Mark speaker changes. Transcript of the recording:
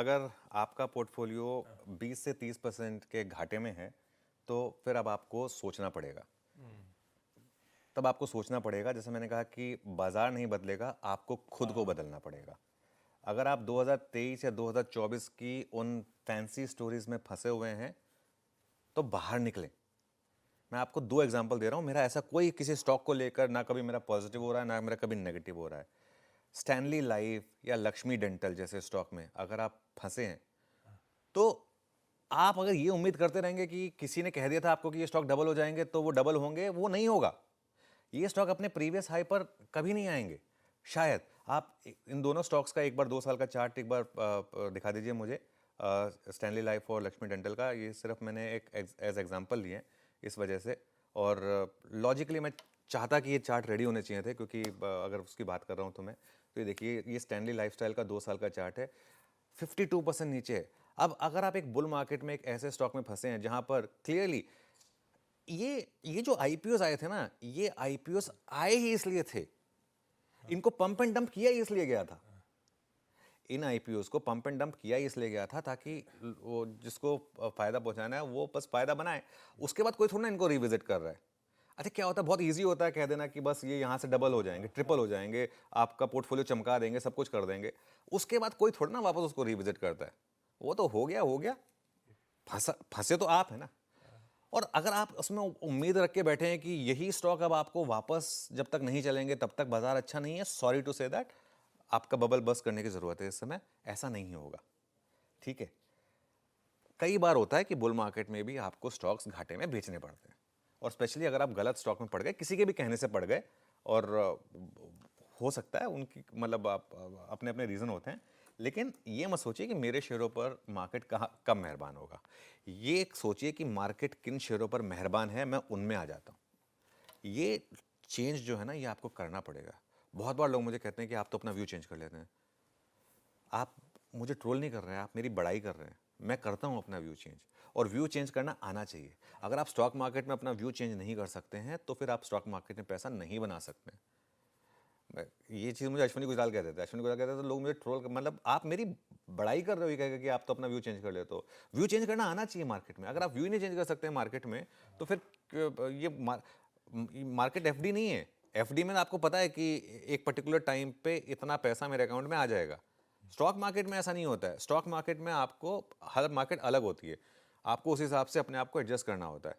Speaker 1: अगर आपका पोर्टफोलियो 20 से 30% के घाटे में है तो फिर अब आपको सोचना पड़ेगा। तब आपको सोचना पड़ेगा, जैसे मैंने कहा कि बाजार नहीं बदलेगा, आपको खुद को बदलना पड़ेगा। अगर आप 2023 या 2024 की उन फैंसी स्टोरीज में फंसे हुए हैं तो बाहर निकलें। मैं आपको दो एग्जांपल दे रहा हूं। मेरा ऐसा कोई किसी स्टॉक को लेकर ना कभी मेरा पॉजिटिव हो रहा है ना मेरा कभी नेगेटिव हो रहा है। स्टैनली लाइफ या लक्ष्मी डेंटल जैसे स्टॉक में अगर आप फंसे हैं तो आप अगर ये उम्मीद करते रहेंगे कि किसी ने कह दिया था आपको कि ये स्टॉक डबल हो जाएंगे तो वो डबल होंगे, वो नहीं होगा। ये स्टॉक अपने प्रीवियस हाई पर कभी नहीं आएंगे। शायद आप इन दोनों स्टॉक्स का एक बार 2 साल का चार्ट एक बार दिखा दीजिए मुझे, स्टैनली लाइफ और लक्ष्मी डेंटल का। ये सिर्फ मैंने एक एज एग्जांपल लिए हैं इस वजह से, और लॉजिकली मैं चाहता कि ये चार्ट रेडी होने चाहिए थे, क्योंकि अगर उसकी बात कर रहा हूँ तो मैं, तो ये देखिए ये स्टैनली लाइफस्टाइल का 2 साल का चार्ट है, 52% नीचे है। अब अगर आप एक बुल मार्केट में एक ऐसे स्टॉक में फंसे हैं जहां पर क्लियरली ये जो आईपीओस आए थे ना, ये आईपीओस आए ही इसलिए थे, इनको पंप एंड डंप किया ही इसलिए गया था। इन आईपीओस को पंप एंड डंप किया ही इसलिए गया था ताकि वो जिसको फायदा पहुंचाना है वो बस फायदा बनाए। उसके बाद कोई थोड़ा ना इनको रिविजिट कर रहा है। अच्छा, क्या होता है, बहुत इजी होता है कह देना कि बस ये यहां से डबल हो जाएंगे, ट्रिपल हो जाएंगे, आपका पोर्टफोलियो चमका देंगे, सब कुछ कर देंगे। उसके बाद कोई थोड़ा ना वापस उसको रिविजिट करता है। वो तो हो गया हो गया, फंसे तो आप है ना। और अगर आप उसमें उम्मीद रख के बैठे हैं कि यही स्टॉक अब आपको वापस जब तक नहीं चलेंगे तब तक बाजार अच्छा नहीं है, सॉरी टू से दैट, आपका बबल बस्ट करने की जरूरत है इस समय। ऐसा नहीं होगा, ठीक है। कई बार होता है कि बुल मार्केट में भी आपको स्टॉक्स घाटे में बेचने पड़ते हैं, और स्पेशली अगर आप गलत स्टॉक में पड़ गए, किसी के भी कहने से पड़ गए, और हो सकता है उनकी मतलब आप अपने अपने रीज़न होते हैं। लेकिन ये मत सोचिए कि मेरे शेयरों पर मार्केट कहाँ कब मेहरबान होगा। ये सोचिए कि मार्केट किन शेयरों पर मेहरबान है, मैं उनमें आ जाता हूँ। ये चेंज जो है ना, ये आपको करना पड़ेगा। बहुत बार लोग मुझे कहते हैं कि आप तो अपना व्यू चेंज कर लेते हैं। आप मुझे ट्रोल नहीं कर रहे हैं, आप मेरी बड़ाई कर रहे हैं। मैं करता हूं अपना व्यू चेंज, और व्यू चेंज करना आना चाहिए। अगर आप स्टॉक मार्केट में अपना व्यू चेंज नहीं कर सकते हैं तो फिर आप स्टॉक मार्केट में पैसा नहीं बना सकते। ये चीज़ मुझे अश्विनी गुजराल कहते थे, अश्विनी गुजराल कहते थे, लोग मुझे ट्रोल, मतलब आप मेरी बड़ाई कर रहे हो ये कहेगा कि आप तो अपना व्यू चेंज कर लेते हो। व्यू चेंज करना आना चाहिए मार्केट में। अगर आप व्यू ही नहीं चेंज कर सकते हैं मार्केट में तो फिर ये मार्केट एफडी नहीं है। एफडी में आपको पता है कि एक पर्टिकुलर टाइम पे इतना पैसा मेरे अकाउंट में आ जाएगा। स्टॉक मार्केट में ऐसा नहीं होता है। स्टॉक मार्केट में आपको, हर मार्केट अलग होती है, आपको उस हिसाब से अपने आप को एडजस्ट करना होता है।